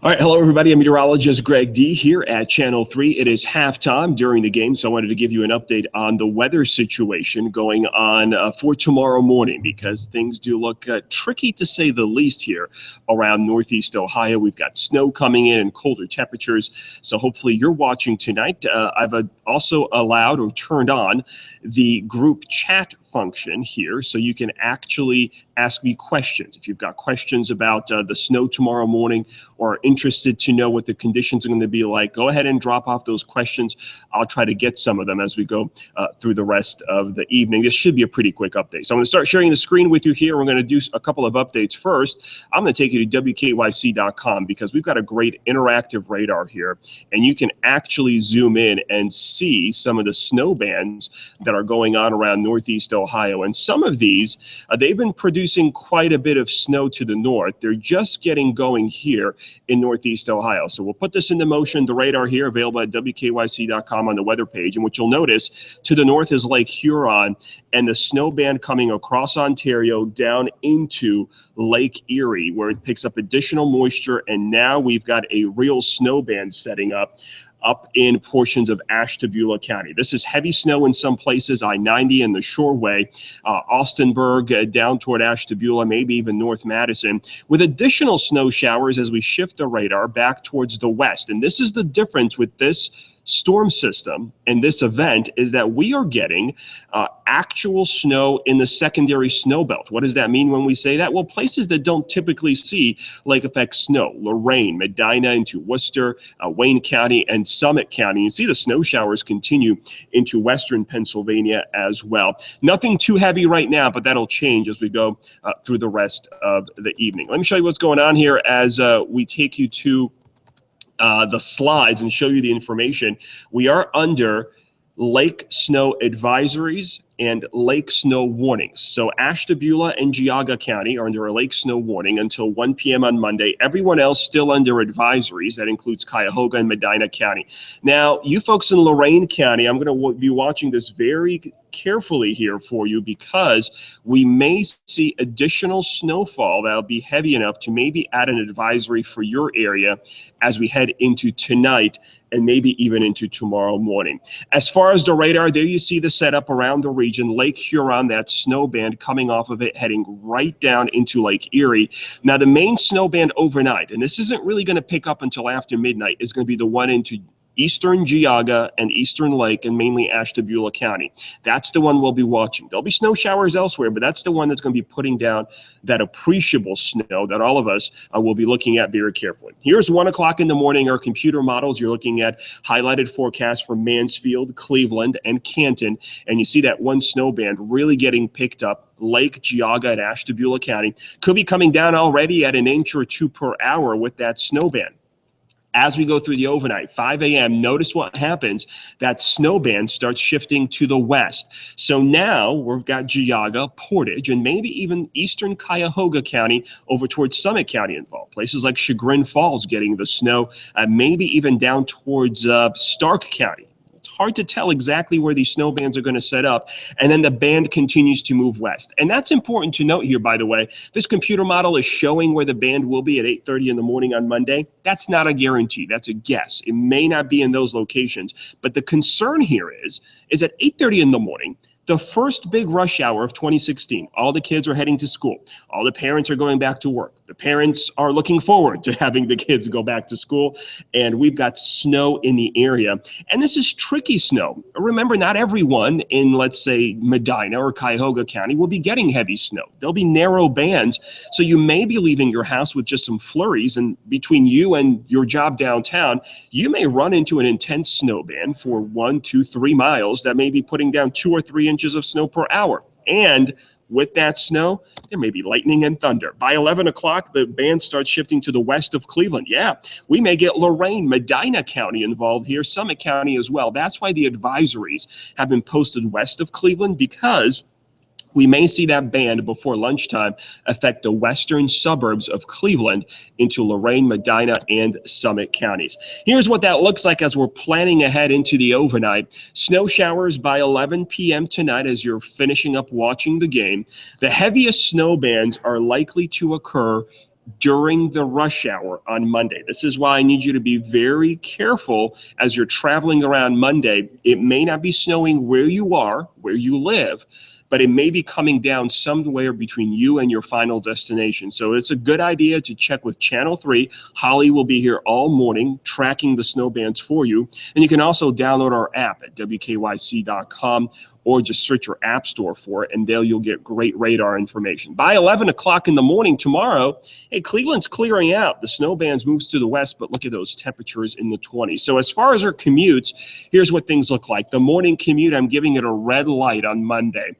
All right, hello everybody. I'm Meteorologist Greg Dee here at Channel 3. It is halftime during the game, so I wanted to give you an update on the weather situation going on for tomorrow morning because things do look tricky to say the least here around Northeast Ohio. We've got snow coming in and colder temperatures, so hopefully you're watching tonight. I've also allowed or turned on the group chat function here so you can actually ask me questions. If you've got questions about the snow tomorrow morning or are interested to know what the conditions are going to be like, go ahead and drop off those questions. I'll try to get some of them as we go through the rest of the evening. This should be a pretty quick update. So I'm going to start sharing the screen with you here. We're going to do a couple of updates first. I'm going to take you to WKYC.com because we've got a great interactive radar here, and you can actually zoom in and see some of the snow bands that are going on around Northeast Ohio. And some of these, they've been producing quite a bit of snow to the north. They're just getting going here in Northeast Ohio. So we'll put this into motion. The radar here available at WKYC.com on the weather page. And what you'll notice to the north is Lake Huron and the snow band coming across Ontario down into Lake Erie, where it picks up additional moisture. And now we've got a real snow band setting up in portions of Ashtabula County. This is heavy snow in some places, I-90 and the Shoreway, Austinburg down toward Ashtabula, maybe even North Madison, with additional snow showers as we shift the radar back towards the west. And this is the difference with this storm system and this event is that we are getting actual snow in the secondary snow belt. What does that mean when we say that? Well, places that don't typically see lake effect snow, Lorain, Medina into Worcester, Wayne County, and Summit County. You see the snow showers continue into western Pennsylvania as well. Nothing too heavy right now, but that'll change as we go through the rest of the evening. Let me show you what's going on here as we take you to the slides and show you the information. We are under lake snow advisories and lake snow warnings. So Ashtabula and Geauga County are under a lake snow warning until 1 p.m. on Monday. Everyone else still under advisories. That includes Cuyahoga and Medina County. Now, you folks in Lorain County, I'm going to be watching this very carefully here for you because we may see additional snowfall that'll be heavy enough to maybe add an advisory for your area as we head into tonight and maybe even into tomorrow morning. As far as the radar, there you see the setup around the region, Lake Huron, that snow band coming off of it, heading right down into Lake Erie. Now, the main snow band overnight, and this isn't really going to pick up until after midnight, is going to be the one into eastern Geauga and eastern Lake and mainly Ashtabula County. That's the one we'll be watching. There'll be snow showers elsewhere, but that's the one that's going to be putting down that appreciable snow that all of us will be looking at very carefully. Here's 1 o'clock in the morning. Our computer models, you're looking at highlighted forecasts for Mansfield, Cleveland, and Canton. And you see that one snow band really getting picked up. Lake, Geauga, and Ashtabula County could be coming down already at an inch or two per hour with that snow band. As we go through the overnight, 5 a.m., notice what happens. That snow band starts shifting to the west. So now we've got Geauga, Portage, and maybe even eastern Cuyahoga County over towards Summit County involved. Places like Chagrin Falls getting the snow, maybe even down towards Stark County. Hard to tell exactly where these snow bands are going to set up. And then the band continues to move west. And that's important to note here, by the way. This computer model is showing where the band will be at 8:30 in the morning on Monday. That's not a guarantee. That's a guess. It may not be in those locations. But the concern here is at 8:30 in the morning, the first big rush hour of 2016, all the kids are heading to school. All the parents are going back to work. The parents are looking forward to having the kids go back to school. And we've got snow in the area. And this is tricky snow. Remember, not everyone in, let's say, Medina or Cuyahoga County will be getting heavy snow. There'll be narrow bands. So you may be leaving your house with just some flurries. And between you and your job downtown, you may run into an intense snow band for 1, 2, 3 miles that may be putting down 2 or 3 inches of snow per hour. And with that snow, there may be lightning and thunder. By 11 o'clock, the band starts shifting to the west of Cleveland. Yeah, we may get Lorain, Medina County involved here, Summit County as well. That's why the advisories have been posted west of Cleveland, because we may see that band before lunchtime affect the western suburbs of Cleveland into Lorain, Medina, and Summit counties. Here's what that looks like as we're planning ahead into the overnight. Snow showers by 11 p.m. tonight as you're finishing up watching the game. The heaviest snow bands are likely to occur during the rush hour on Monday. This is why I need you to be very careful as you're traveling around Monday. It may not be snowing where you are, where you live, but it may be coming down somewhere between you and your final destination. So it's a good idea to check with Channel 3. Holly will be here all morning tracking the snow bands for you. And you can also download our app at WKYC.com or just search your app store for it, and there you'll get great radar information. By 11 o'clock in the morning tomorrow, hey, Cleveland's clearing out. The snow bands moves to the west, but look at those temperatures in the 20s. So as far as our commutes, here's what things look like. The morning commute, I'm giving it a red light on Monday.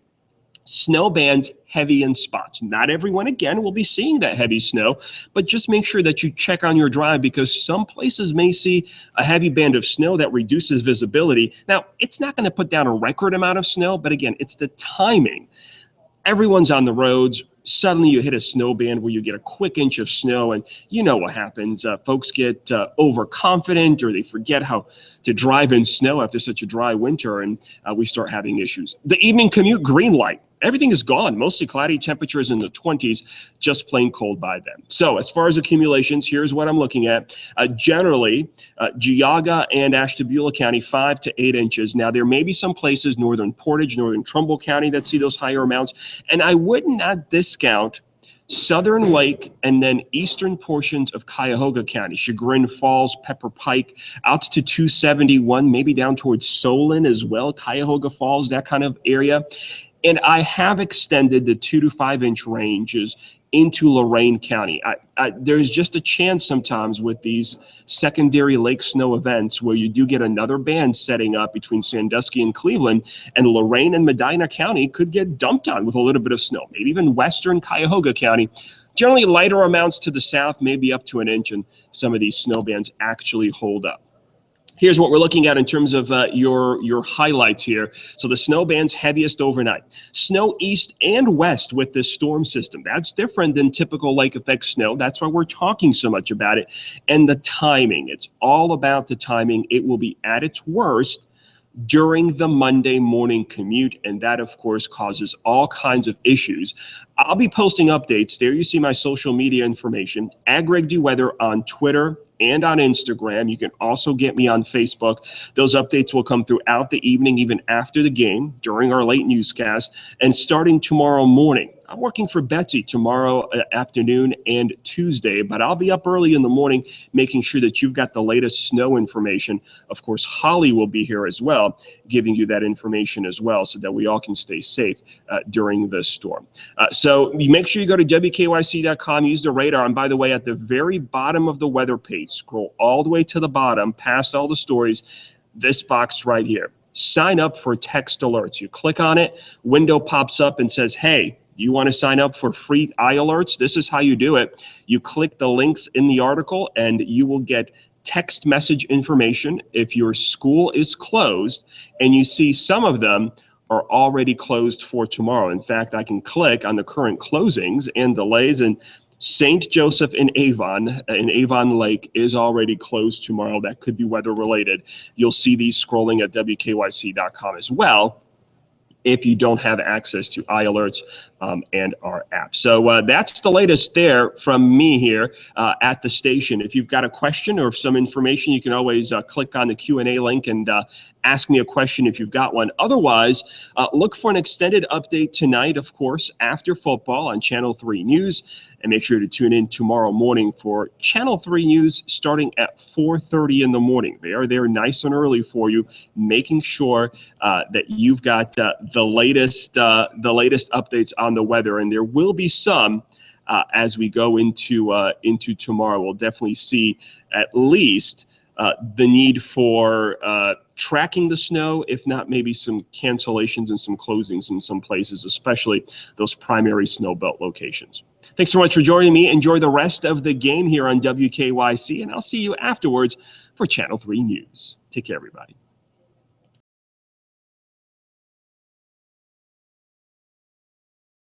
Snow bands heavy in spots. Not everyone, again, will be seeing that heavy snow, but just make sure that you check on your drive because some places may see a heavy band of snow that reduces visibility. Now, it's not going to put down a record amount of snow, but again, it's the timing. Everyone's on the roads. Suddenly you hit a snow band where you get a quick inch of snow, and you know what happens. Folks get overconfident or they forget how to drive in snow after such a dry winter, and we start having issues. The evening commute, green light. Everything is gone. Mostly cloudy, temperatures in the 20s, just plain cold by then. So as far as accumulations, here's what I'm looking at. Generally, Geauga and Ashtabula County, 5 to 8 inches. Now, there may be some places, northern Portage, northern Trumbull County, that see those higher amounts. And I would not discount Southern Lake and then eastern portions of Cuyahoga County, Chagrin Falls, Pepper Pike, out to 271, maybe down towards Solon as well, Cuyahoga Falls, that kind of area. And I have extended the 2 to 5 inch ranges into Lorain County. There's just a chance sometimes with these secondary lake snow events where you do get another band setting up between Sandusky and Cleveland, and Lorain and Medina County could get dumped on with a little bit of snow, maybe even western Cuyahoga County. Generally lighter amounts to the south, maybe up to an inch, and some of these snow bands actually hold up. Here's what we're looking at in terms of your highlights here. So the snow band's heaviest overnight. Snow east and west with this storm system. That's different than typical lake effect snow. That's why we're talking so much about it. And the timing. It's all about the timing. It will be at its worst during the Monday morning commute, and that, of course, causes all kinds of issues. I'll be posting updates. There you see my social media information, at Greg Dee Weather on Twitter and on Instagram. You can also get me on Facebook. Those updates will come throughout the evening, even after the game, during our late newscast, and starting tomorrow morning. I'm working for Betsy tomorrow afternoon and Tuesday, but I'll be up early in the morning making sure that you've got the latest snow information. Of course, Holly will be here as well, giving you that information as well so that we all can stay safe during this storm. So you make sure you go to WKYC.com, use the radar. And by the way, at the very bottom of the weather page, scroll all the way to the bottom, past all the stories, this box right here. Sign up for text alerts. You click on it, window pops up and says, hey, you want to sign up for free eye alerts? This is how you do it. You click the links in the article and you will get text message information if your school is closed, and you see some of them are already closed for tomorrow. In fact, I can click on the current closings and delays, and St. Joseph in Avon Lake is already closed tomorrow. That could be weather related. You'll see these scrolling at WKYC.com as well if you don't have access to iAlerts and our app. So that's the latest there from me here at the station. If you've got a question or some information, you can always click on the Q&A link and ask me a question if you've got one. Otherwise, look for an extended update tonight, of course, after football on Channel 3 News. And make sure to tune in tomorrow morning for Channel 3 News starting at 4:30 in the morning. They are there nice and early for you, making sure that you've got the latest updates on the weather. And there will be some as we go into tomorrow. We'll definitely see at least the need for tracking the snow, if not maybe some cancellations and some closings in some places, especially those primary snow belt locations. Thanks so much for joining me. Enjoy the rest of the game here on WKYC, and I'll see you afterwards for Channel 3 News. Take care, everybody.